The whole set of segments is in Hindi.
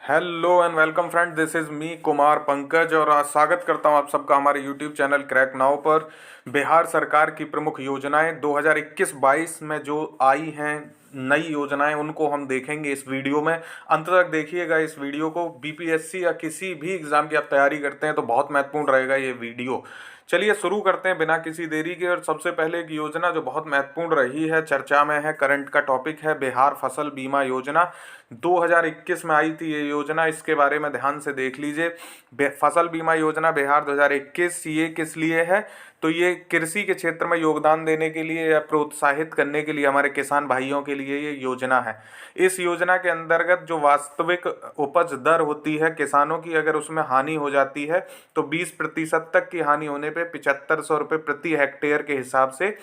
Hello and welcome friend, this is me Kumar Pankaj और स्वागत करता हूं आप सबका हमारे यूट्यूब चैनल क्रैक नाउ पर। बिहार सरकार की प्रमुख योजनाएं 2021-22 में जो आई हैं नई योजनाएं, उनको हम देखेंगे इस वीडियो में। अंत तक देखिएगा इस वीडियो को। बीपीएससी या किसी भी एग्ज़ाम की आप तैयारी करते हैं तो बहुत महत्वपूर्ण रहेगा ये वीडियो। चलिए शुरू करते हैं बिना किसी देरी के। और सबसे पहले एक योजना जो बहुत महत्वपूर्ण रही है, चर्चा में है, करंट का टॉपिक है, बिहार फसल बीमा योजना 2021 में आई थी ये योजना। इसके बारे में ध्यान से देख लीजिए। फसल बीमा योजना बिहार 2021 ये किस लिए है? तो ये कृषि के क्षेत्र में योगदान देने के लिए या प्रोत्साहित करने के लिए हमारे किसान भाइयों के लिए ये योजना है। इस योजना के अंतर्गत जो वास्तविक उपज दर होती है किसानों की, अगर उसमें हानि हो जाती है तो 20% तक की हानि होने पे 7500 रुपये प्रति हेक्टेयर के हिसाब से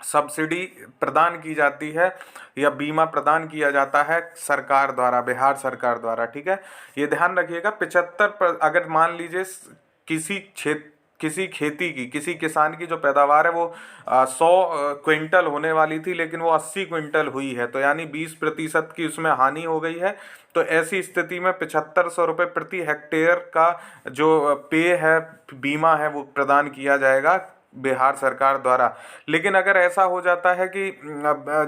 सब्सिडी प्रदान की जाती है या बीमा प्रदान किया जाता है सरकार द्वारा, बिहार सरकार द्वारा। ठीक है, ये ध्यान रखिएगा। 75 अगर मान लीजिए किसी खेती की, किसी किसान की जो पैदावार है वो 100 क्विंटल होने वाली थी लेकिन वो 80 क्विंटल हुई है, तो यानी 20% की उसमें हानि हो गई है। तो ऐसी स्थिति में 7500 रुपये प्रति हेक्टेयर का जो पे है, बीमा है, वो प्रदान किया जाएगा बिहार सरकार द्वारा। लेकिन अगर ऐसा हो जाता है कि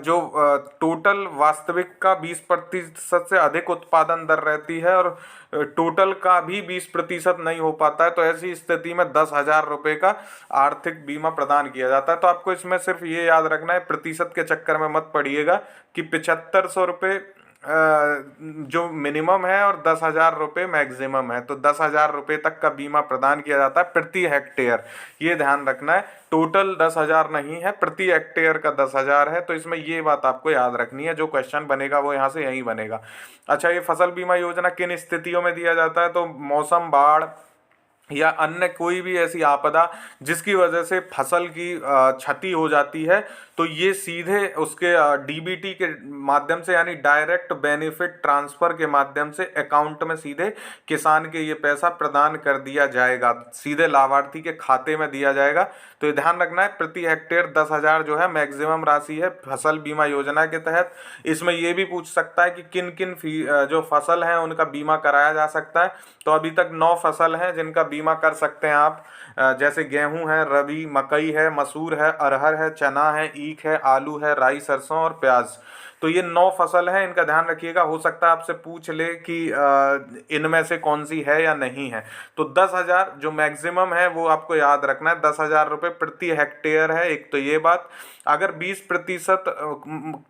जो टोटल वास्तविक का 20% से अधिक उत्पादन दर रहती है और टोटल का भी 20% नहीं हो पाता है, तो ऐसी स्थिति में 10,000 रुपये का आर्थिक बीमा प्रदान किया जाता है। तो आपको इसमें सिर्फ ये याद रखना है, प्रतिशत के चक्कर में मत पड़िएगा कि 7500 रुपये जो मिनिमम है और 10,000 रुपये मैक्सिमम है। तो 10,000 रुपये तक का बीमा प्रदान किया जाता है प्रति हेक्टेयर, ये ध्यान रखना है। टोटल 10,000 नहीं है, प्रति हेक्टेयर का 10,000 है। तो इसमें ये बात आपको याद रखनी है। जो क्वेश्चन बनेगा वो यहाँ से यहीं बनेगा। अच्छा, ये फसल बीमा योजना किन स्थितियों में दिया जाता है? तो मौसम, बाढ़ या अन्य कोई भी ऐसी आपदा जिसकी वजह से फसल की क्षति हो जाती है, तो ये सीधे उसके डीबीटी के माध्यम से यानी डायरेक्ट बेनिफिट ट्रांसफर के माध्यम से अकाउंट में सीधे किसान के ये पैसा प्रदान कर दिया जाएगा, सीधे लाभार्थी के खाते में दिया जाएगा। तो ये ध्यान रखना है, प्रति हेक्टेयर 10,000 जो है मैक्सिमम राशि है फसल बीमा योजना के तहत। इसमें ये भी पूछ सकता है कि किन किन जो फसल हैं उनका बीमा कराया जा सकता है। तो अभी तक 9 फसल हैं जिनका बीमा कर सकते हैं आप, जैसे गेहूं है, रबी, मकई है, मसूर है, अरहर है, चना है, ईख है, आलू है, राई, सरसों और प्याज। तो ये 9 फसल हैं, इनका ध्यान रखिएगा। हो सकता है आपसे पूछ ले कि इनमें से कौन सी है या नहीं है। तो 10,000 जो मैक्सिमम है वो आपको याद रखना है, 10,000 रुपये प्रति हेक्टेयर है। एक तो ये बात। अगर 20%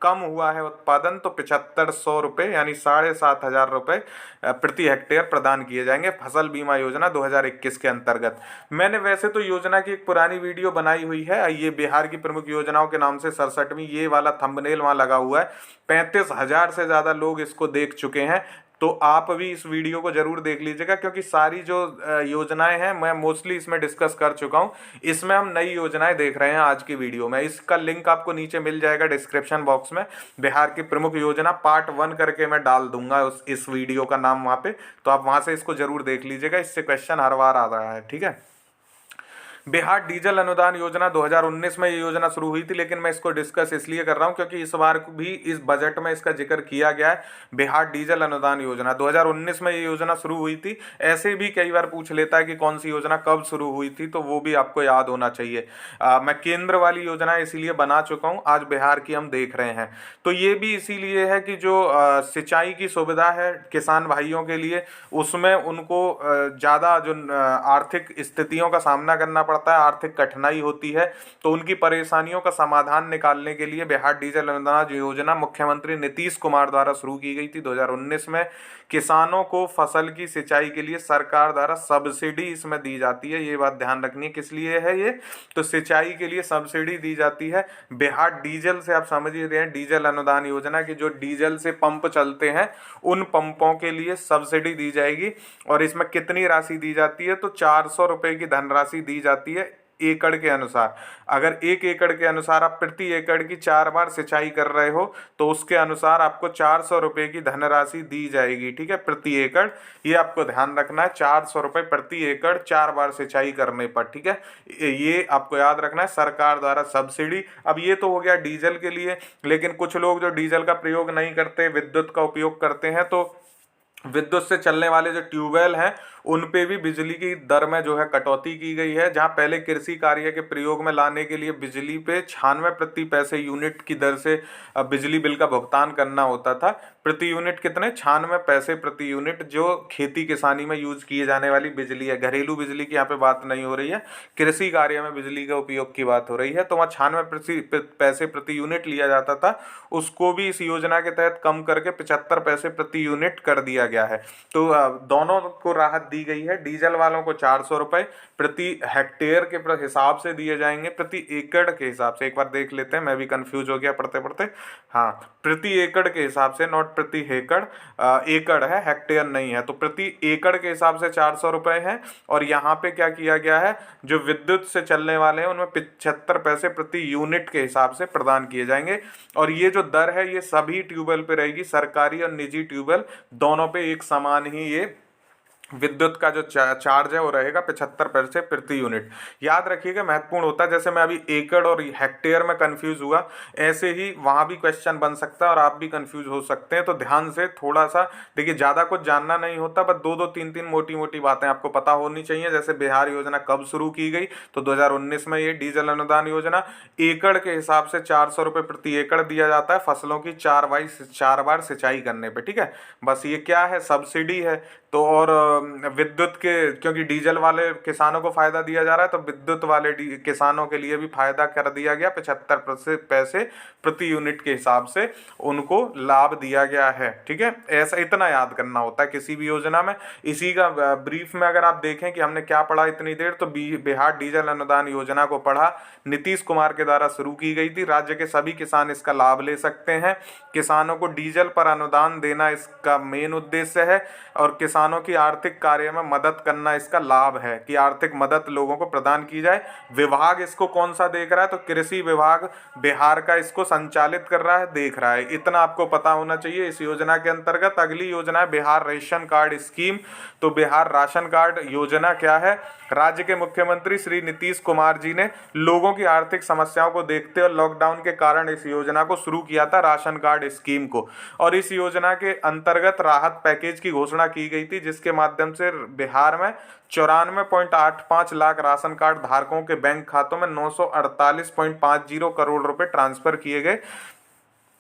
कम हुआ है उत्पादन तो 7500 रुपये यानी 7,500 रुपये प्रति हेक्टेयर प्रदान किए जाएंगे फसल बीमा योजना 2021 के अंतर्गत। मैंने वैसे तो योजना की एक पुरानी वीडियो बनाई हुई है, ये बिहार की प्रमुख योजनाओं के नाम से 67वीं, ये वाला थंबनेल वहाँ लगा हुआ है। 35,000 से ज़्यादा लोग इसको देख चुके हैं। तो आप भी इस वीडियो को जरूर देख लीजिएगा, क्योंकि सारी जो योजनाएं हैं मैं मोस्टली इसमें डिस्कस कर चुका हूं। इसमें हम नई योजनाएं देख रहे हैं आज की वीडियो में। इसका लिंक आपको नीचे मिल जाएगा डिस्क्रिप्शन बॉक्स में। बिहार की प्रमुख योजना पार्ट 1 करके मैं डाल दूंगा इस वीडियो का नाम वहाँ पे, तो आप वहाँ से इसको जरूर देख लीजिएगा। इससे क्वेश्चन हर बार आ रहा है। ठीक है, बिहार डीजल अनुदान योजना 2019 में ये योजना शुरू हुई थी, लेकिन मैं इसको डिस्कस इसलिए कर रहा हूँ क्योंकि इस बार भी इस बजट में इसका जिक्र किया गया है। बिहार डीजल अनुदान योजना 2019 में ये योजना शुरू हुई थी। ऐसे भी कई बार पूछ लेता है कि कौन सी योजना कब शुरू हुई थी, तो वो भी आपको याद होना चाहिए। मैं केंद्र वाली योजना इसीलिए बना चुका हूँ, आज बिहार की हम देख रहे हैं। तो ये भी इसीलिए है कि जो सिंचाई की सुविधा है किसान भाइयों के लिए, उसमें उनको ज़्यादा जो आर्थिक स्थितियों का सामना करना पड़ता है, आर्थिक कठिनाई होती है, तो उनकी परेशानियों का समाधान निकालने के लिए बिहार डीजल अनुदान योजना मुख्यमंत्री नीतीश कुमार द्वारा शुरू की गई थी 2019 में। किसानों को फसल की सिंचाई के लिए सरकार द्वारा सब्सिडी इसमें दी जाती है। ये बात ध्यान रखनी है, किस लिए है ये? तो सिंचाई के लिए सब्सिडी दी जाती है। बिहार डीजल से आप समझ ही रहे हैं, डीजल अनुदान योजना की जो डीजल से पंप चलते हैं उन पंपों के लिए सब्सिडी दी जाएगी। और इसमें कितनी राशि दी जाती है? तो 400 रुपये की धनराशि दी जाती है एकड़ के अनुसार। अगर 1 एकड़ के अनुसार आप प्रति एकड़ की 4 बार सिंचाई कर रहे हो तो उसके अनुसार आपको 400 रुपये की धनराशि दी जाएगी। ठीक है, प्रति एकड़। ये आपको ध्यान रखना है, 400 रुपये प्रति एकड़ 4 बार सिंचाई करने पर। ठीक है, ये आपको याद रखना है, सरकार द्वारा सब्सिडी। अब ये तो हो गया डीजल के लिए, लेकिन कुछ लोग जो डीजल का प्रयोग नहीं करते, विद्युत का उपयोग करते हैं, तो विद्युत से चलने वाले जो ट्यूबवेल हैं उन पे भी बिजली की दर में जो है कटौती की गई है। जहां पहले कृषि कार्य के प्रयोग में लाने के लिए बिजली पे 96 प्रति पैसे यूनिट की दर से बिजली बिल का भुगतान करना होता था। प्रति यूनिट कितने, 96 पैसे प्रति यूनिट, जो खेती किसानी में यूज किए जाने वाली बिजली है। घरेलू बिजली की यहाँ पे बात नहीं हो रही है, कृषि कार्य में बिजली के उपयोग की बात हो रही है। तो वहाँ 96 पैसे प्रति यूनिट लिया जाता था, उसको भी इस योजना के तहत कम करके 75 पैसे प्रति यूनिट कर दिया गया है। तो दोनों को राहत दी गई है। डीजल वालों को 400 रुपये प्रति हेक्टेयर के हिसाब से दिए जाएंगे, प्रति एकड़ के हिसाब से। एक बार देख लेते हैं, मैं भी कंफ्यूज हो गया पढ़ते पढ़ते। हाँ, प्रति एकड़ के हिसाब से, नॉट प्रति हेक्ड़, एकड़ है, हेक्टेयर नहीं है। तो प्रति एकड़ के हिसाब से 400 रुपये है। और यहाँ पे क्या किया गया है, जो विद्युत से चलने वाले हैं उनमें 75 पैसे प्रति यूनिट के हिसाब से प्रदान किए जाएंगे। और ये जो दर है ये सभी ट्यूबवेल पे रहेगी, सरकारी और निजी ट्यूबवेल दोनों पे एक समान ही ये विद्युत का जो चार्ज है वो रहेगा 75 पैसे प्रति यूनिट। याद रखिएगा, महत्वपूर्ण होता है। जैसे मैं अभी एकड़ और हेक्टेयर में कंफ्यूज हुआ, ऐसे ही वहाँ भी क्वेश्चन बन सकता है और आप भी कंफ्यूज हो सकते हैं। तो ध्यान से थोड़ा सा देखिए, ज़्यादा कुछ जानना नहीं होता, बस दो दो तीन तीन मोटी मोटी बातें आपको पता होनी चाहिए। जैसे बिहार योजना कब शुरू की गई, तो 2019 में ये डीजल अनुदान योजना एकड़ के हिसाब से 400 रुपये प्रति एकड़ दिया जाता है फसलों की 4 बार सिंचाई करने पे। ठीक है, बस ये क्या है, सब्सिडी है। तो और विद्युत के, क्योंकि डीजल वाले किसानों को फायदा दिया जा रहा है, तो विद्युत वाले किसानों के लिए भी फायदा कर दिया गया, 75 पैसे प्रति यूनिट के हिसाब से उनको लाभ दिया गया है। ठीक है, ऐसा इतना याद करना होता है किसी भी योजना में। इसी का ब्रीफ में अगर आप देखें कि हमने क्या पढ़ा इतनी देर, तो बिहार डीजल अनुदान योजना को पढ़ा, नीतीश कुमार के द्वारा शुरू की गई थी। राज्य के सभी किसान इसका लाभ ले सकते हैं। किसानों को डीजल पर अनुदान देना इसका मेन उद्देश्य है, और किसानों की आर्थिक कार्य में मदद करना इसका लाभ है, कि आर्थिक मदद लोगों को प्रदान की जाए। विभाग इसको कौन सा देख रहा है, तो कृषि विभाग बिहार का इसको संचालित कर रहा है, देख रहा है। इतना आपको पता होना चाहिए। इस योजना के अंतर्गत अगली योजना है बिहार रेशन कार्ड स्कीम। तो बिहार राशन कार्ड योजना क्या है, राज्य के मुख्यमंत्री श्री नीतीश कुमार जी ने लोगों की आर्थिक समस्याओं को देखते हुए लॉकडाउन के कारण इस योजना को शुरू किया था, राशन कार्ड स्कीम को। और इस योजना के अंतर्गत राहत पैकेज की घोषणा की गई थी, जिसके माध्यम से बिहार में 94.85 लाख राशन कार्ड धारकों के बैंक खातों में 948.50 करोड़ रुपए ट्रांसफर किए गए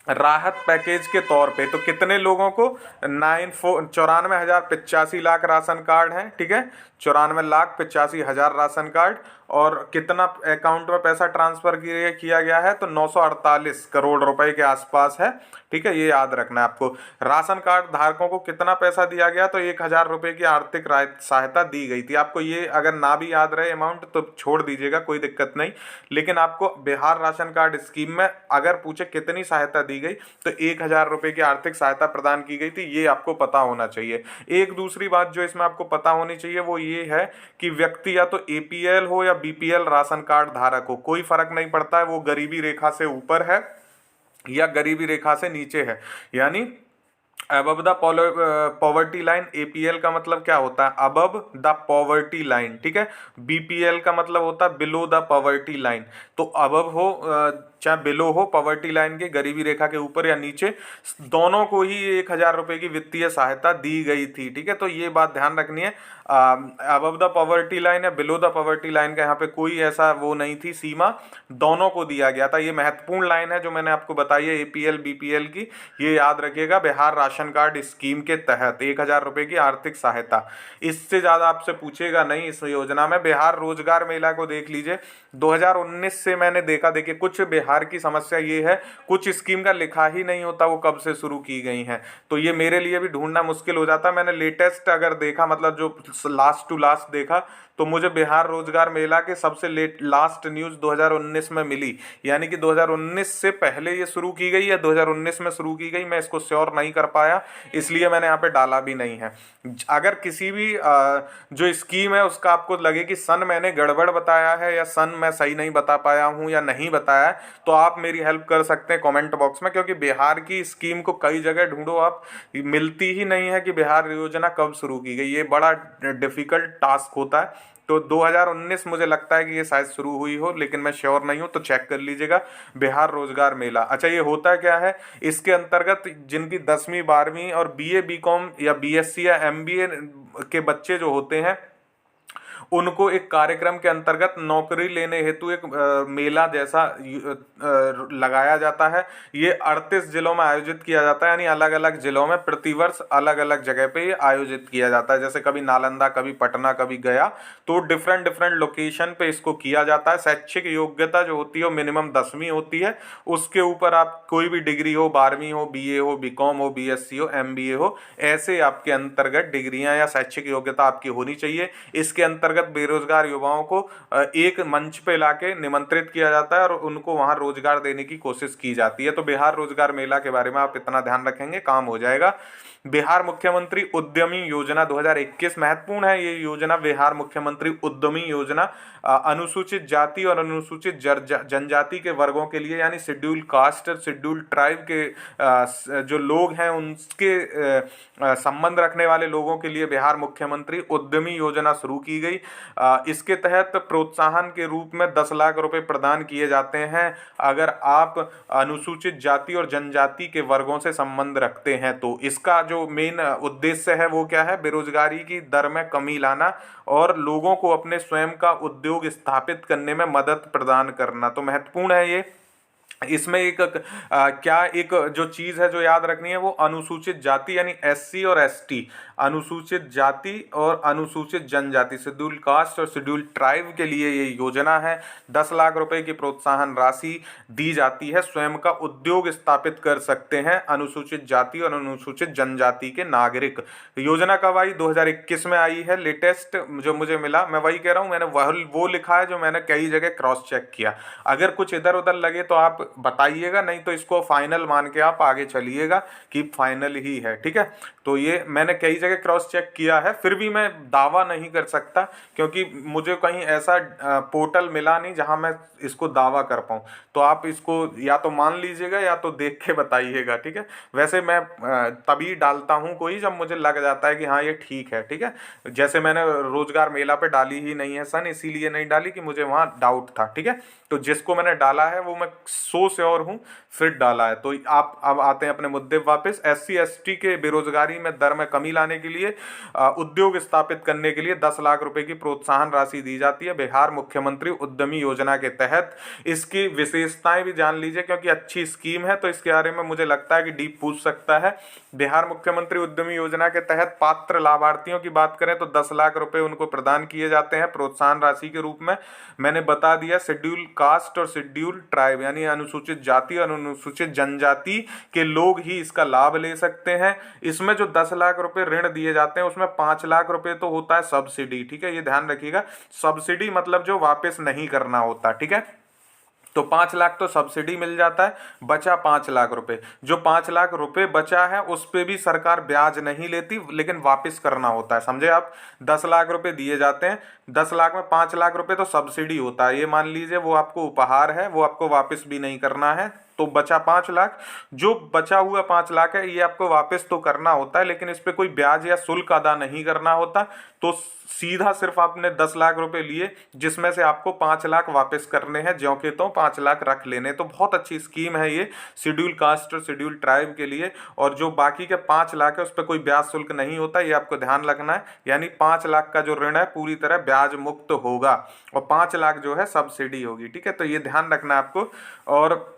राहत पैकेज के तौर पे। तो कितने लोगों को, 94,85 लाख राशन कार्ड हैं। ठीक है, 94,85,000 राशन कार्ड, और कितना अकाउंट में पैसा ट्रांसफर किया गया है, तो 948 करोड़ रुपए के आसपास है। ठीक है, ये याद रखना है आपको। राशन कार्ड धारकों को कितना पैसा दिया गया, तो 1,000 रुपये की आर्थिक सहायता दी गई थी। आपको ये अगर ना भी याद रहे अमाउंट तो छोड़ दीजिएगा, कोई दिक्कत नहीं। लेकिन आपको बिहार राशन कार्ड स्कीम में अगर पूछे कितनी सहायता दी गई, तो 1,000 रुपये की आर्थिक सहायता प्रदान की गई थी, ये आपको पता होना चाहिए। एक दूसरी बात जो इसमें आपको पता होनी चाहिए वो ये है कि व्यक्ति या तो एपीएल हो या बीपीएल राशन कार्ड धारक हो, कोई फर्क नहीं पड़ता है, वो गरीबी रेखा से ऊपर है या गरीबी रेखा से नीचे है, यानी above the poverty line. APL का मतलब क्या होता है, अबव द पॉवर्टी लाइन। ठीक है, बीपीएल का मतलब होता है बिलो द पॉवर्टी लाइन। तो अबव हो चाहे बिलो हो, पॉवर्टी लाइन के, गरीबी रेखा के ऊपर या नीचे, दोनों को ही 1,000 रुपये की वित्तीय सहायता दी गई थी। ठीक है, तो ये बात ध्यान रखनी है। अबव द पॉवर्टी लाइन या बिलो द पॉवर्टी लाइन का यहाँ पे कोई ऐसा वो नहीं थी सीमा, दोनों को दिया गया था। ये महत्वपूर्ण लाइन है जो मैंने आपको बताई है एपीएल बीपीएल की, ये याद रखिएगा। बिहार राशन कार्ड स्कीम के तहत 1,000 रुपये की आर्थिक सहायता, इससे ज़्यादा आपसे पूछेगा नहीं इस योजना में। बिहार रोजगार मेला को देख लीजिए, 2019 से मैंने देखा, देखिए कुछ बिहार की समस्या ये है, कुछ स्कीम का लिखा ही नहीं होता वो कब से शुरू की गई हैं, तो ये मेरे लिए भी ढूंढना मुश्किल हो जाता। मैंने लेटेस्ट अगर देखा, मतलब जो लास्ट टू लास्ट देखा, तो मुझे बिहार रोजगार मेला के सबसे लास्ट न्यूज़ 2019 में मिली, यानी कि 2019 से पहले ये शुरू की गई या 2019 में शुरू की गई, मैं इसको श्योर नहीं कर पाया, इसलिए मैंने यहाँ पे डाला भी नहीं है। अगर किसी भी जो स्कीम है उसका आपको लगे कि सन मैंने गड़बड़ बताया है या सन मैं सही नहीं बता पाया हूँ या नहीं बताया, तो आप मेरी हेल्प कर सकते हैं कमेंट बॉक्स में, क्योंकि बिहार की स्कीम को कई जगह ढूंढो आप, मिलती ही नहीं है कि बिहार योजना कब शुरू की गई। ये बड़ा डिफिकल्ट टास्क होता है। तो 2019 मुझे लगता है कि ये शायद शुरू हुई हो, लेकिन मैं श्योर नहीं हूँ, तो चेक कर लीजिएगा। बिहार रोजगार मेला। अच्छा, ये होता क्या है? इसके अंतर्गत जिनकी 10वीं 12वीं और बीए बीकॉम या बीएससी या एमबीए के बच्चे जो होते हैं, उनको एक कार्यक्रम के अंतर्गत नौकरी लेने हेतु एक मेला जैसा लगाया जाता है। ये 38 जिलों में आयोजित किया जाता है, यानी अलग अलग जिलों में प्रतिवर्ष अलग अलग जगह पे ये आयोजित किया जाता है। जैसे कभी नालंदा, कभी पटना, कभी गया, तो डिफरेंट डिफरेंट लोकेशन पे इसको किया जाता है। शैक्षिक योग्यता जो होती है वो मिनिमम 10वीं होती है। उसके ऊपर आप कोई भी डिग्री हो, 12वीं हो, बीए हो, बीकॉम हो, बीएससी हो, एमबीए हो, ऐसे आपके अंतर्गत डिग्रियां या शैक्षिक योग्यता आपकी होनी चाहिए। इसके अंतर्गत बेरोजगार युवाओं को एक मंच पे लाके निमंत्रित किया जाता है और उनको वहां रोजगार देने की कोशिश की जाती है। तो बिहार रोजगार मेला के बारे में आप इतना ध्यान रखेंगे, काम हो जाएगा। बिहार मुख्यमंत्री उद्यमी योजना 2021 महत्वपूर्ण है। ये योजना बिहार मुख्यमंत्री उद्यमी योजना अनुसूचित जाति और अनुसूचित जनजाति के वर्गों के लिए, यानी शेड्यूल कास्ट और शेड्यूल ट्राइब के जो लोग हैं उनके संबंध रखने वाले लोगों के लिए बिहार मुख्यमंत्री उद्यमी योजना शुरू की गई। इसके तहत प्रोत्साहन के रूप में 10 लाख रुपए प्रदान किए जाते हैं अगर आप अनुसूचित जाति और जनजाति के वर्गों से संबंध रखते हैं। तो इसका जो मेन उद्देश्य है वो क्या है? बेरोजगारी की दर में कमी लाना और लोगों को अपने स्वयं का उद्योग स्थापित करने में मदद प्रदान करना। तो महत्वपूर्ण है ये। इसमें क्या एक जो चीज़ है जो याद रखनी है, वो अनुसूचित जाति यानी एससी और एसटी, अनुसूचित जाति और अनुसूचित जनजाति, शेड्यूल कास्ट और शेड्यूल ट्राइब के लिए ये योजना है। 10 लाख रुपए की प्रोत्साहन राशि दी जाती है। स्वयं का उद्योग स्थापित कर सकते हैं अनुसूचित जाति और अनुसूचित जनजाति के नागरिक। योजना कब आई? 2021 में आई है। लेटेस्ट जो मुझे मिला, मैं वही कह रहा हूँ, मैंने वो लिखा है जो मैंने कई जगह क्रॉस चेक किया। अगर कुछ इधर उधर लगे तो आप बताइएगा, नहीं तो इसको फाइनल मान के आप आगे चलिएगा कि फाइनल ही है। ठीक है, तो ये मैंने कई जगह क्रॉस चेक किया है, फिर भी मैं दावा नहीं कर सकता क्योंकि मुझे कहीं ऐसा पोर्टल मिला नहीं जहां मैं इसको दावा कर पाऊँ। तो आप इसको या तो मान लीजिएगा या तो देख के बताइएगा। ठीक है, वैसे मैं तभी डालता हूँ कोई जब मुझे लग जाता है कि हाँ ये ठीक है। ठीक है, जैसे मैंने रोजगार मेला पे डाली ही नहीं है सन, इसीलिए नहीं डाली कि मुझे वहाँ डाउट था। ठीक है, तो जिसको मैंने डाला है वो मैं 100 श्योर हूँ, फिर डाला है। तो आप अब आते हैं अपने मुद्दे वापस। एससी एसटी के बेरोजगारी में दर में कमी लाने के लिए उद्योग स्थापित करने के लिए 10 लाख रुपए की प्रोत्साहन राशि दी जाती है बिहार मुख्यमंत्री उद्यमी योजना के तहत। इसकी विशेषताएं भी जान लीजिए क्योंकि अच्छी स्कीम है, तो इसके बारे में मुझे लगता है कि डीप पूछ सकता है। बिहार मुख्यमंत्री उद्यमी योजना के तहत पात्र लाभार्थियों की बात करें तो 10 लाख रुपए उनको प्रदान किए जाते हैं प्रोत्साहन राशि के रूप में। मैंने बता दिया, शेड्यूल कास्ट और शेड्यूल ट्राइब यानी अनुसूचित जाति और अनुसूचित जनजाति के लोग ही इसका लाभ ले सकते हैं। इसमें जो 10 लाख रुपए ऋण दिए जाते हैं उसमें 5 लाख रुपए तो होता है सब्सिडी। ठीक है, ये ध्यान रखिएगा, सब्सिडी मतलब जो वापस नहीं करना होता। ठीक है, तो 5 लाख तो सब्सिडी मिल जाता है, बचा 5 लाख रुपए। जो 5 लाख रुपए बचा है उस पे भी सरकार ब्याज नहीं लेती, लेकिन वापस करना होता है। समझे आप? 10 लाख रुपए दिए जाते हैं, 10 लाख में 5 लाख रुपए तो सब्सिडी होता है, ये मान लीजिए वो आपको उपहार है, वो आपको वापस भी नहीं करना है। तो बचा 5 लाख, जो बचा हुआ 5 लाख है ये आपको वापस तो करना होता है, लेकिन इस पे कोई ब्याज या शुल्क अदा नहीं करना होता। तो सीधा सिर्फ आपने 10 लाख रुपए लिए जिसमें से आपको 5 लाख वापस करने हैं, ज्यों के तो 5 लाख रख लेने। तो बहुत अच्छी स्कीम है ये शेड्यूल कास्ट और शेड्यूल ट्राइब के लिए। और जो बाकी के 5 लाख है उस पर कोई ब्याज शुल्क नहीं होता, ये आपको ध्यान रखना है। यानी 5 लाख का जो ऋण है पूरी तरह ब्याज मुक्त होगा और 5 लाख जो है सब्सिडी होगी। ठीक है, तो ये ध्यान रखना है आपको और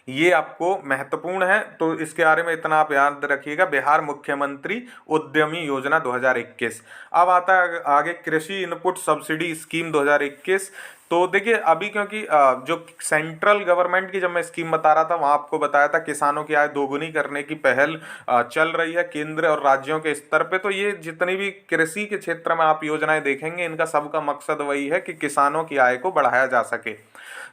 ये आपको महत्वपूर्ण है। तो इसके बारे में इतना आप याद रखिएगा, बिहार मुख्यमंत्री उद्यमी योजना 2021। अब आता है आगे कृषि इनपुट सब्सिडी स्कीम 2021। तो देखिए अभी क्योंकि जो सेंट्रल गवर्नमेंट की जब मैं स्कीम बता रहा था वहाँ आपको बताया था किसानों की आय दोगुनी करने की पहल चल रही है केंद्र और राज्यों के स्तर पे। तो ये जितनी भी कृषि के क्षेत्र में आप योजनाएं देखेंगे इनका सबका मकसद वही है कि किसानों की आय को बढ़ाया जा सके।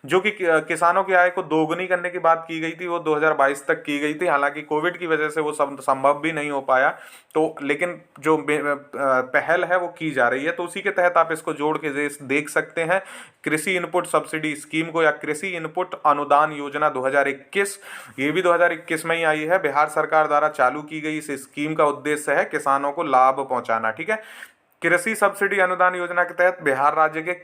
जो कि किसानों की आय को दोगुनी करने की बात की गई थी वो 2022 तक की गई थी, हालांकि कोविड की वजह से वो सब संभव भी नहीं हो पाया। तो लेकिन जो पहल है वो की जा रही है, तो उसी के तहत आप इसको जोड़ के देख सकते हैं कृषि इनपुट सब्सिडी स्कीम को या कृषि इनपुट अनुदान योजना 2021। ये भी 2021 में ही आई है, बिहार सरकार द्वारा चालू की गई इस स्कीम का उद्देश्य है किसानों को लाभ पहुंचाना। ठीक है, कृषि सब्सिडी अनुदान योजना के तहत बिहार राज्य के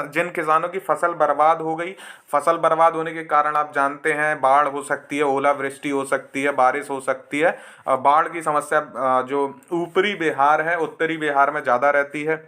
जिन किसानों की फसल बर्बाद हो गई, फसल बर्बाद होने के कारण आप जानते हैं बाढ़ हो सकती है, ओलावृष्टि हो सकती है, बारिश हो सकती है। बाढ़ की समस्या जो ऊपरी बिहार है, उत्तरी बिहार में ज़्यादा रहती है,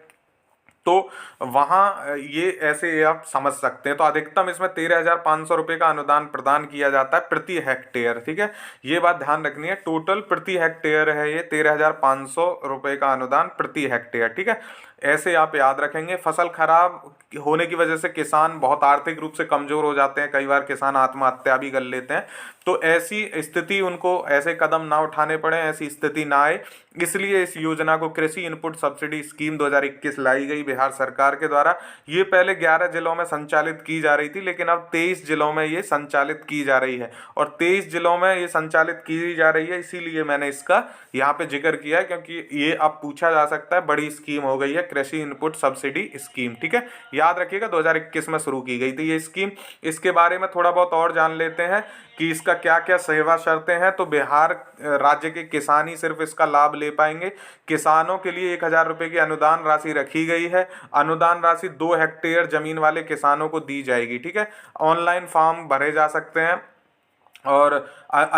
तो वहाँ ये ऐसे आप समझ सकते हैं। तो अधिकतम इसमें 13,500 रुपये का अनुदान प्रदान किया जाता है प्रति हेक्टेयर, ठीक है, ये बात ध्यान रखनी है। टोटल प्रति हेक्टेयर है ये 13,500 रुपये का अनुदान प्रति हेक्टेयर, ठीक है, ऐसे आप याद रखेंगे। फसल खराब होने की वजह से किसान बहुत आर्थिक रूप से कमजोर हो जाते हैं, कई बार किसान आत्महत्या भी कर लेते हैं, तो ऐसी स्थिति उनको ऐसे कदम ना उठाने पड़े, ऐसी स्थिति ना आए, इसलिए इस योजना को कृषि इनपुट सब्सिडी स्कीम 2021 लाई गई बिहार सरकार के द्वारा। ये पहले 11 जिलों में संचालित की जा रही थी, लेकिन अब 23 जिलों में ये संचालित की जा रही है, और 23 जिलों में ये संचालित की जा रही है, इसीलिए मैंने इसका यहाँ पे जिक्र किया है, क्योंकि ये अब पूछा जा सकता है, बड़ी स्कीम हो गई है कृषि इनपुट सब्सिडी स्कीम, ठीक है, याद रखिएगा 2021 में शुरू की गई थी ये स्कीम। इसके बारे में थोड़ा बहुत और जान लेते हैं कि इसका क्या क्या सेवा शर्तें हैं। तो बिहार राज्य के किसान ही सिर्फ इसका लाभ ले पाएंगे। किसानों के लिए 1,000 रुपये की अनुदान राशि रखी गई है। अनुदान राशि 2 हेक्टेयर जमीन वाले किसानों को दी जाएगी, ठीक है, ऑनलाइन फॉर्म भरे जा सकते हैं, और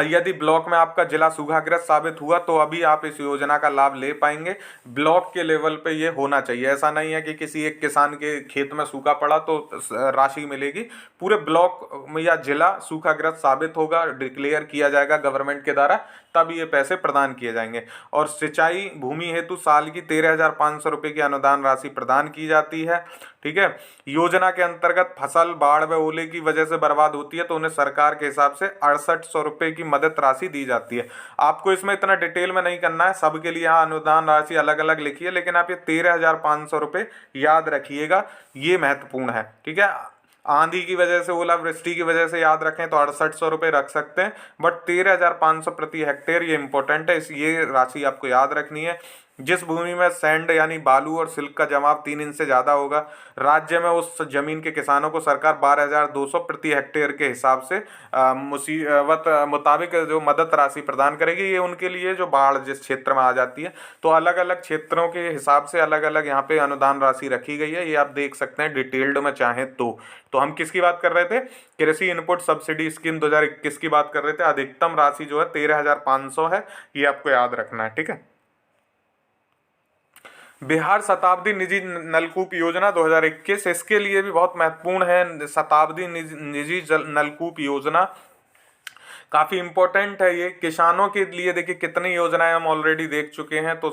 यदि ब्लॉक में आपका जिला सूखाग्रस्त साबित हुआ तो अभी आप इस योजना का लाभ ले पाएंगे। ब्लॉक के लेवल पे ये होना चाहिए, ऐसा नहीं है कि किसी एक किसान के खेत में सूखा पड़ा तो राशि मिलेगी, पूरे ब्लॉक में या जिला सूखाग्रस्त साबित होगा, डिक्लेयर किया जाएगा गवर्नमेंट के द्वारा, तब ये पैसे प्रदान किए जाएंगे। और सिंचाई भूमि हेतु साल की 13,500 रुपये की अनुदान राशि प्रदान की जाती है, ठीक है। योजना के अंतर्गत फसल बाढ़ व ओले की वजह से बर्बाद होती है तो उन्हें सरकार के हिसाब से 6800 रुपये की मदद राशि दी जाती है। आपको इसमें इतना डिटेल में नहीं करना है, सबके लिए यहाँ अनुदान राशि अलग अलग लिखी है, लेकिन आप ये 13,500 रुपये याद रखिएगा, ये महत्वपूर्ण है, ठीक है। आंधी की वजह से, ओलावृष्टि की वजह से याद रखें तो 6800 रुपये रख सकते हैं, बट 13,500 प्रति हेक्टेयर ये इंपॉर्टेंट है, ये राशि आपको याद रखनी है। जिस भूमि में सैंड यानी बालू और सिल्क का जमाव 3 इंच से ज़्यादा होगा, राज्य में उस जमीन के किसानों को सरकार 12,200 प्रति हेक्टेयर के हिसाब से मुसीबत मुताबिक जो मदद राशि प्रदान करेगी। ये उनके लिए जो बाढ़ जिस क्षेत्र में आ जाती है, तो अलग अलग क्षेत्रों के हिसाब से अलग अलग यहाँ पे अनुदान राशि रखी गई है, ये आप देख सकते हैं डिटेल्ड में चाहें तो हम किसकी बात कर रहे थे, कृषि इनपुट सब्सिडी स्कीम 2021 की बात कर रहे थे। अधिकतम राशि जो है 13,500 है, ये आपको याद रखना है, ठीक है। बिहार शताब्दी निजी नलकूप योजना 2021, इसके लिए भी बहुत महत्वपूर्ण है। शताब्दी निजी नलकूप योजना काफ़ी इम्पोर्टेंट है। ये किसानों के लिए देखिए कितनी योजनाएं हम ऑलरेडी देख चुके हैं। तो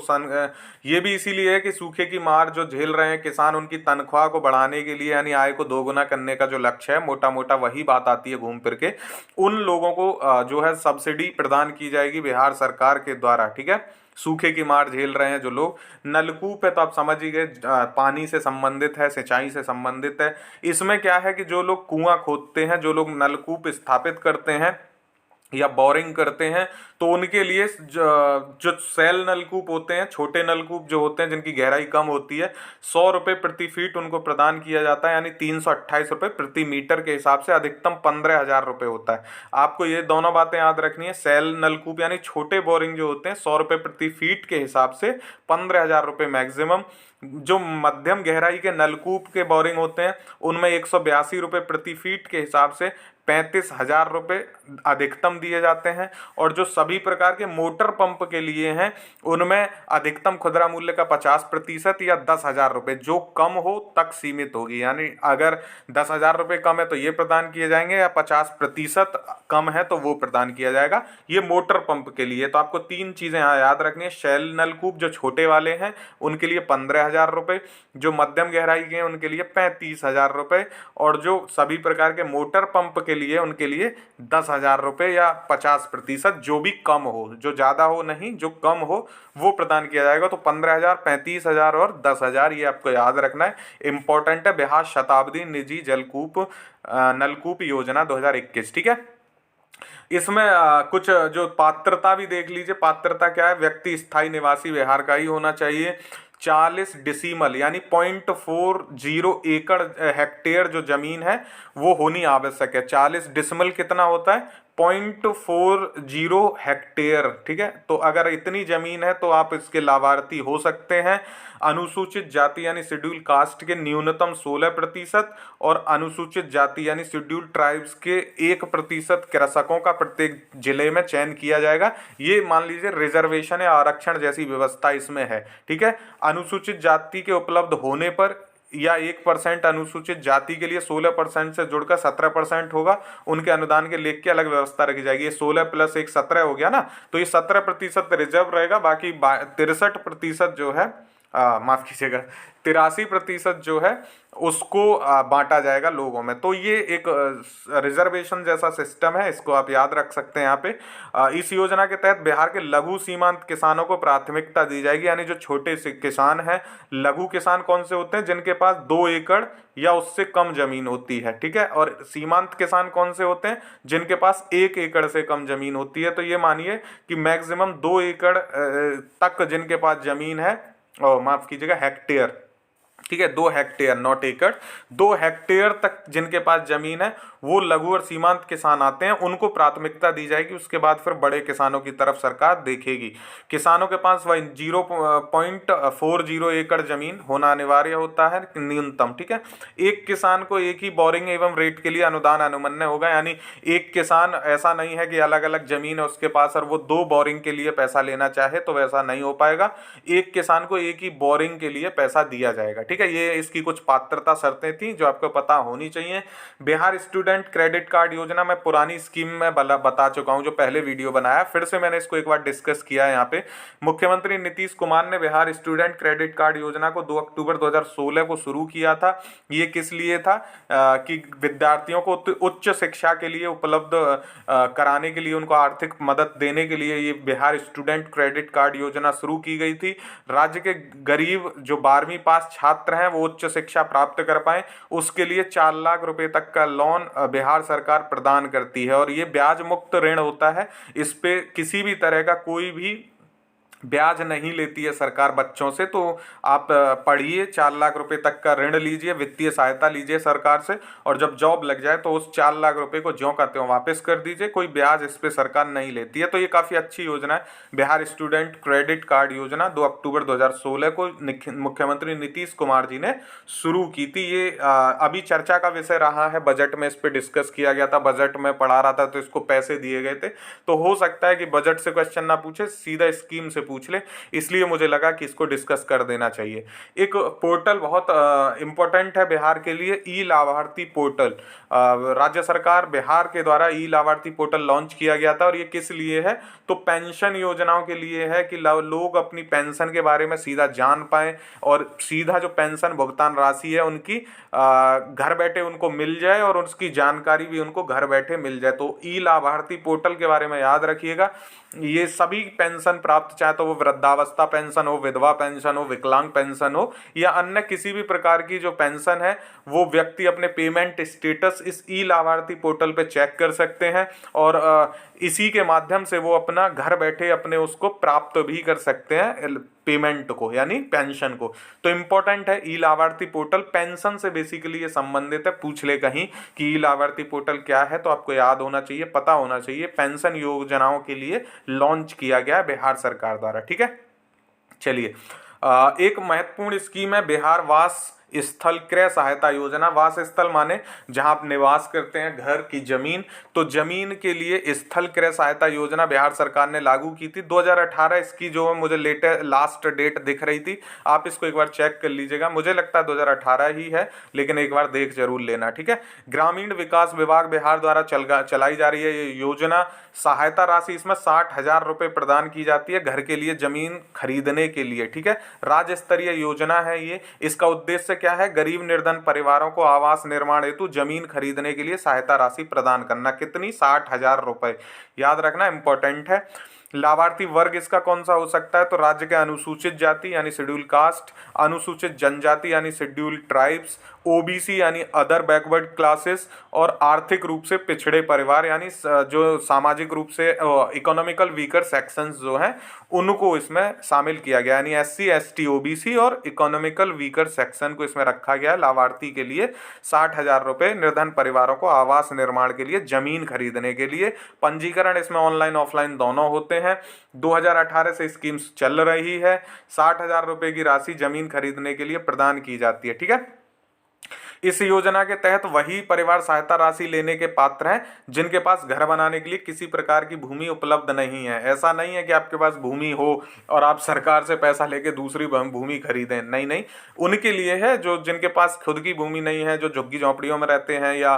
ये भी इसीलिए है कि सूखे की मार जो झेल रहे हैं किसान, उनकी तनख्वाह को बढ़ाने के लिए यानी आय को दोगुना करने का जो लक्ष्य है, मोटा मोटा वही बात आती है घूम फिर के, उन लोगों को जो है सब्सिडी प्रदान की जाएगी बिहार सरकार के द्वारा, ठीक है। सूखे की मार झेल रहे हैं जो लोग, नलकूप है तो आप समझ ही गए, पानी से संबंधित है, सिंचाई से संबंधित है। इसमें क्या है कि जो लोग कुआं खोदते हैं, जो लोग नलकूप स्थापित करते हैं या बोरिंग करते हैं, तो उनके लिए जो सेल नलकूप होते हैं, छोटे नलकूप जो होते हैं जिनकी गहराई कम होती है, 100 रुपये प्रति फीट उनको प्रदान किया जाता है, यानी 328 रुपये प्रति मीटर के हिसाब से अधिकतम 15,000 रुपये होता है। आपको ये दोनों बातें याद रखनी है। सेल नलकूप यानी छोटे बोरिंग जो होते हैं 100 रुपये प्रति फीट के हिसाब से 15,000 रुपये मैक्सिमम। जो मध्यम गहराई के नलकूप के बोरिंग होते हैं उनमें 182 रुपये प्रति फीट के हिसाब से 35,000 रुपये अधिकतम दिए जाते हैं। और जो सभी प्रकार के मोटर पंप के लिए हैं उनमें अधिकतम खुदरा मूल्य का 50% या 10,000 रुपये, जो कम हो तक सीमित होगी। यानी अगर 10,000 रुपये कम है तो ये प्रदान किए जाएंगे, या 50% कम है तो वो प्रदान किया जाएगा। ये मोटर पंप के लिए। तो आपको 3 चीज़ें यहाँ याद रखनी है। शैल नलकूप जो छोटे वाले हैं उनके लिए 15,000 रुपये, जो मध्यम गहराई के हैं उनके लिए 35,000 रुपये, और जो सभी प्रकार के मोटर पंप के लिए उनके लिए 10,000 रुपये या 50%, जो भी कम हो, जो ज़्यादा हो नहीं, जो कम हो वो प्रदान किया जाएगा। तो 15,000, 35,000 और 10,000 ये आपको याद रखना है, इंपॉर्टेंट है। बिहार शताब्दी निजी नलकूप योजना 2021, ठीक है। इसमें कुछ जो पात्रता भी देख लीजिए। पात्रता क्या है, व्यक्ति स्थायी निवासी बिहार का ही होना चाहिए। 40 डिसीमल यानी 0.40 एकड़ हेक्टेयर जो जमीन है वो होनी आवश्यक है। 40 डिसमल कितना होता है, 0.40 हेक्टेयर, ठीक है। तो अगर इतनी जमीन है तो आप इसके लाभार्थी हो सकते हैं। अनुसूचित जाति यानी शेड्यूल कास्ट के न्यूनतम 16% और अनुसूचित जाति यानी शेड्यूल ट्राइब्स के 1% कृषकों का प्रत्येक जिले में चयन किया जाएगा। ये मान लीजिए रिजर्वेशन या आरक्षण जैसी व्यवस्था इसमें है, ठीक है। अनुसूचित जाति के उपलब्ध होने पर या 1% अनुसूचित जाति के लिए 16% से जुड़कर 17% होगा, उनके अनुदान के लेख की अलग व्यवस्था रखी जाएगी। ये 16 + 1 17 हो गया ना, तो ये 17% रिजर्व रहेगा, बाकी 63% जो है माफ कीजिएगा 83% जो है उसको बांटा जाएगा लोगों में। तो ये एक रिजर्वेशन जैसा सिस्टम है, इसको आप याद रख सकते हैं यहाँ पे। इस योजना के तहत बिहार के लघु सीमांत किसानों को प्राथमिकता दी जाएगी, यानी जो छोटे से किसान हैं। लघु किसान कौन से होते हैं? जिनके पास 2 एकड़ या उससे कम जमीन होती है, ठीक है। और सीमांत किसान कौन से होते हैं? जिनके पास 1 एकड़ से कम जमीन होती है। तो ये मानिए कि मैक्सिमम 2 एकड़ तक जिनके पास जमीन है, और माफ कीजिएगा हेक्टेयर, ठीक है, 2 हेक्टेयर नॉट एकड़, 2 हेक्टेयर तक जिनके पास जमीन है वो लघु और सीमांत किसान आते हैं, उनको प्राथमिकता दी जाएगी। उसके बाद फिर बड़े किसानों की तरफ सरकार देखेगी। किसानों के पास वही 0.40 एकड़ जमीन होना अनिवार्य होता है न्यूनतम, ठीक है। एक किसान को एक ही बोरिंग एवं रेट के लिए अनुदान अनुमन्य होगा, यानी एक किसान ऐसा नहीं है कि अलग अलग जमीन है उसके पास और वो 2 बोरिंग के लिए पैसा लेना चाहे, तो वैसा नहीं हो पाएगा। एक किसान को एक ही बोरिंग के लिए पैसा दिया जाएगा, ठीक है। ये इसकी कुछ पात्रता शर्तें थी जो आपको पता होनी चाहिए। बिहार स्टूडेंट क्रेडिट कार्ड योजना मैं पुरानी स्कीम में बता चुका हूं, जो पहले वीडियो बनाया, फिर से मैंने इसको एक बार डिस्कस किया है यहाँ पे। मुख्यमंत्री नीतीश कुमार ने बिहार स्टूडेंट क्रेडिट कार्ड योजना को 2 अक्टूबर 2016 को शुरू किया था। ये किस लिए था? कि विद्यार्थियों को उच्च शिक्षा के लिए उपलब्ध कराने के लिए, उनको आर्थिक मदद देने के लिए ये बिहार स्टूडेंट क्रेडिट कार्ड योजना शुरू की गई थी। राज्य के गरीब जो 12वीं पास छात्र हैं वो उच्च शिक्षा प्राप्त कर पाए, उसके लिए 4 लाख रुपए तक का लोन बिहार सरकार प्रदान करती है। और ये ब्याज मुक्त ऋण होता है, इस पे किसी भी तरह का कोई भी ब्याज नहीं लेती है सरकार बच्चों से। तो आप पढ़िए, 4 लाख रुपए तक का ऋण लीजिए, वित्तीय सहायता लीजिए सरकार से, और जब जॉब लग जाए तो उस 4 लाख रुपए को ज्यों का त्यों वापस कर दीजिए, कोई ब्याज इस पे सरकार नहीं लेती है। तो ये काफ़ी अच्छी योजना है, बिहार स्टूडेंट क्रेडिट कार्ड योजना 2 अक्टूबर 2016 को मुख्यमंत्री नीतीश कुमार जी ने शुरू की थी। ये अभी चर्चा का विषय रहा है, बजट में इस पर डिस्कस किया गया था, बजट में पढ़ा रहा था तो इसको पैसे दिए गए थे। तो हो सकता है कि बजट से क्वेश्चन ना पूछे, सीधा स्कीम से पूछ ले, इसलिए मुझे लगा कि इसको डिस्कस कर देना चाहिए। एक पोर्टल बहुत इंपॉर्टेंट है बिहार के लिए, ई लाभार्थी पोर्टल। राज्य सरकार बिहार के द्वारा ई लाभार्थी पोर्टल लॉन्च किया गया था, और ये किस लिए है? तो पेंशन योजनाओं के लिए है, कि लोग अपनी पेंशन के बारे में सीधा जान पाएं और सीधा जो पेंशन भुगतान राशि है उनकी घर बैठे उनको मिल जाए, और उसकी जानकारी भी उनको घर बैठे मिल जाए। तो ई लाभार्थी पोर्टल के बारे में याद रखिएगा। ये सभी पेंशन प्राप्त, चाहे तो वो वृद्धावस्था पेंशन हो, विधवा पेंशन हो, विकलांग पेंशन हो, या अन्य किसी भी प्रकार की जो पेंशन है, वो व्यक्ति अपने पेमेंट स्टेटस इस ई लाभार्थी पोर्टल पे चेक कर सकते हैं, और इसी के माध्यम से वो अपना घर बैठे अपने उसको प्राप्त भी कर सकते हैं, पेमेंट को, यानी पेंशन को। तो इम्पोर्टेंट है ई लाभार्थी पोर्टल, पेंशन से बेसिकली ये संबंधित है। पूछ ले कहीं कि ई लाभार्थी पोर्टल क्या है, तो आपको याद होना चाहिए, पता होना चाहिए। पेंशन योजनाओं के लिए लॉन्च किया गया बिहार सरकार द्वारा, ठीक है। चलिए, एक महत्वपूर्ण स्कीम है बिहार वास स्थल क्रय सहायता योजना। वास स्थल माने जहां आप निवास करते हैं, घर की जमीन। तो जमीन के लिए स्थल क्रय सहायता योजना बिहार सरकार ने लागू की थी 2018। इसकी जो मुझे लास्ट डेट दिख रही थी, आप इसको एक बार चेक कर लीजिएगा, मुझे लगता है 2018 ही है, लेकिन एक बार देख जरूर लेना, ठीक है। ग्रामीण विकास विभाग बिहार द्वारा चलाई जा रही है ये योजना। सहायता राशि इसमें 60,000 रुपये प्रदान की जाती है घर के लिए जमीन खरीदने के लिए, ठीक है। राज्य स्तरीय योजना है ये। इसका उद्देश्य क्या है? गरीब निर्धन परिवारों को आवास निर्माण हेतु जमीन खरीदने के लिए सहायता राशि प्रदान करना। कितनी? 60,000 रुपये। याद रखना, इंपॉर्टेंट है। लाभार्थी वर्ग इसका कौन सा हो सकता है, तो राज्य के अनुसूचित जाति यानी शेड्यूल कास्ट, अनुसूचित जनजाति यानी शेड्यूल ट्राइब्स, ओबीसी यानी अदर बैकवर्ड क्लासेस, और आर्थिक रूप से पिछड़े परिवार यानी जो सामाजिक रूप से इकोनॉमिकल वीकर सेक्शंस जो हैं उनको इसमें शामिल किया गया, यानी एससी एसटी ओबीसी और इकोनॉमिकल वीकर सेक्शन को इसमें रखा गया है। लाभार्थी के लिए 60,000 रुपये, निर्धन परिवारों को आवास निर्माण के लिए, जमीन खरीदने के लिए। पंजीकरण इसमें ऑनलाइन ऑफलाइन दोनों होते हैं। 2018 से स्कीम चल रही है। 60,000 रुपये की राशि जमीन खरीदने के लिए प्रदान की जाती है। ठीक है, इस योजना के तहत वही परिवार सहायता राशि लेने के पात्र हैं जिनके पास घर बनाने के लिए किसी प्रकार की भूमि उपलब्ध नहीं है। ऐसा नहीं है कि आपके पास भूमि हो और आप सरकार से पैसा लेके दूसरी भूमि खरीदें, नहीं नहीं, उनके लिए है जो जिनके पास खुद की भूमि नहीं है, जो झुग्गी झोंपड़ियों में रहते हैं या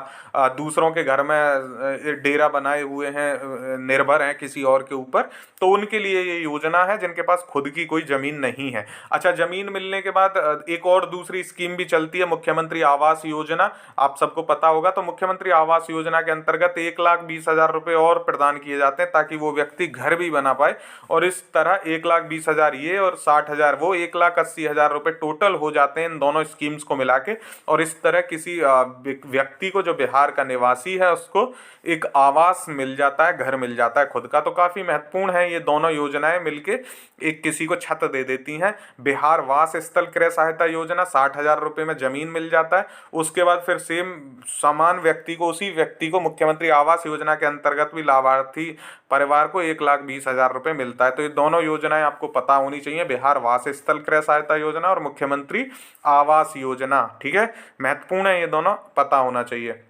दूसरों के घर में डेरा बनाए हुए हैं, निर्भर हैं किसी और के ऊपर, तो उनके लिए ये योजना है जिनके पास खुद की कोई जमीन नहीं है। अच्छा, जमीन मिलने के बाद एक और दूसरी स्कीम भी चलती है, मुख्यमंत्री आवास योजना, आप सबको पता होगा। तो मुख्यमंत्री आवास योजना के अंतर्गत 1,20,000 रुपए और प्रदान किए जाते हैं ताकि वो व्यक्ति घर भी बना पाए, और इस तरह 1,20,000 ये और 60,000 वो, 1,80,000 रुपए टोटल हो जाते हैं इन दोनों स्कीम्स को मिला के। और इस तरह किसी व्यक्ति को जो बिहार का निवासी है उसको एक आवास मिल जाता है, घर मिल जाता है खुद का। तो काफी महत्वपूर्ण है ये दोनों योजनाएं मिलके एक किसी को छत दे देती हैं। बिहार वास स्थल क्रय सहायता योजना 60,000 रुपए में जमीन मिल जाता है। उसके बाद फिर सेम समान व्यक्ति को, उसी व्यक्ति को मुख्यमंत्री आवास योजना के अंतर्गत भी लाभार्थी परिवार को 1,20,000 रुपए मिलता है। तो ये दोनों योजनाएं आपको पता होनी चाहिए, बिहार वास स्थल क्रय सहायता योजना और मुख्यमंत्री आवास योजना। ठीक है, महत्वपूर्ण है, ये दोनों पता होना चाहिए।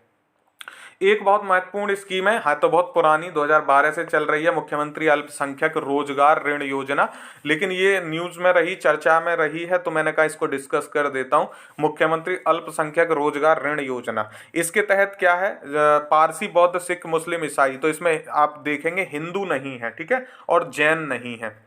एक बहुत महत्वपूर्ण स्कीम है, हाँ तो बहुत पुरानी, 2012 से चल रही है, मुख्यमंत्री अल्पसंख्यक रोजगार ऋण योजना। लेकिन ये न्यूज में रही, चर्चा में रही है, तो मैंने कहा इसको डिस्कस कर देता हूँ। मुख्यमंत्री अल्पसंख्यक रोजगार ऋण योजना, इसके तहत क्या है, पारसी, बौद्ध, सिख, मुस्लिम, ईसाई, तो इसमें आप देखेंगे हिंदू नहीं है, ठीक है, और जैन नहीं है।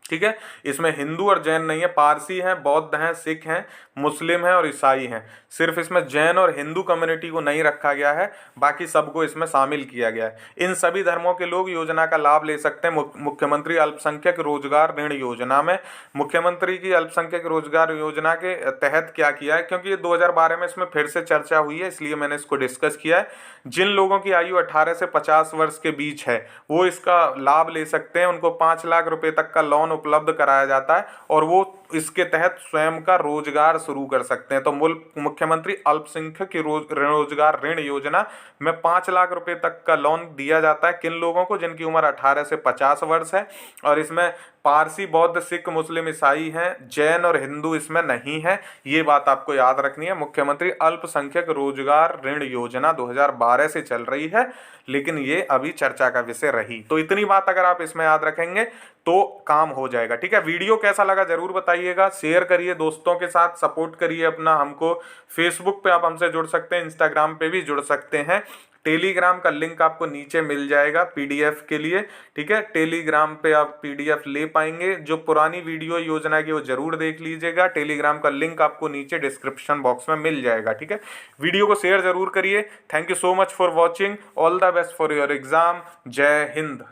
ठीक है, इसमें हिंदू और जैन नहीं है, पारसी हैं, बौद्ध हैं, सिख हैं, मुस्लिम हैं और ईसाई हैं। सिर्फ इसमें जैन और हिंदू कम्युनिटी को नहीं रखा गया है, बाकी सबको इसमें शामिल किया गया है। इन सभी धर्मों के लोग योजना का लाभ ले सकते हैं मुख्यमंत्री अल्पसंख्यक रोजगार ऋण योजना में। मुख्यमंत्री की अल्पसंख्यक रोजगार योजना के तहत क्या किया है, क्योंकि ये 2012 में इसमें फिर से चर्चा हुई है, इसलिए मैंने इसको डिस्कस किया है। जिन लोगों की आयु 18 से 50 वर्ष के बीच है वो इसका लाभ ले सकते हैं। उनको 5 लाख रुपए तक का लोन उपलब्ध कराया जाता है और वो इसके तहत स्वयं का रोजगार शुरू कर सकते हैं। तो मुख्यमंत्री अल्पसंख्यक रोजगार ऋण योजना में 5 लाख रुपए तक का लोन दिया जाता है। किन लोगों को, जिनकी उम्र 18 से 50 वर्ष है, और इसमें पारसी, बौद्ध, सिख, मुस्लिम, ईसाई हैं, जैन और हिंदू इसमें नहीं है। ये बात आपको याद रखनी है। मुख्यमंत्री अल्पसंख्यक रोजगार ऋण योजना 2012 से चल रही है, लेकिन ये अभी चर्चा का विषय रही। तो इतनी बात अगर आप इसमें याद रखेंगे तो काम हो जाएगा। ठीक है, वीडियो कैसा लगा जरूर बताइएगा, शेयर करिए दोस्तों के साथ, सपोर्ट करिए अपना हमको। फेसबुक पे आप हमसे जुड़ सकते हैं, इंस्टाग्राम पे भी जुड़ सकते हैं। टेलीग्राम का लिंक आपको नीचे मिल जाएगा पीडीएफ के लिए। ठीक है, टेलीग्राम पे आप पीडीएफ ले पाएंगे। जो पुरानी वीडियो योजना की वो जरूर देख लीजिएगा। टेलीग्राम का लिंक आपको नीचे डिस्क्रिप्शन बॉक्स में मिल जाएगा। ठीक है, वीडियो को शेयर जरूर करिए। Thank you so much for watching. All the best for your exam. जय हिंद।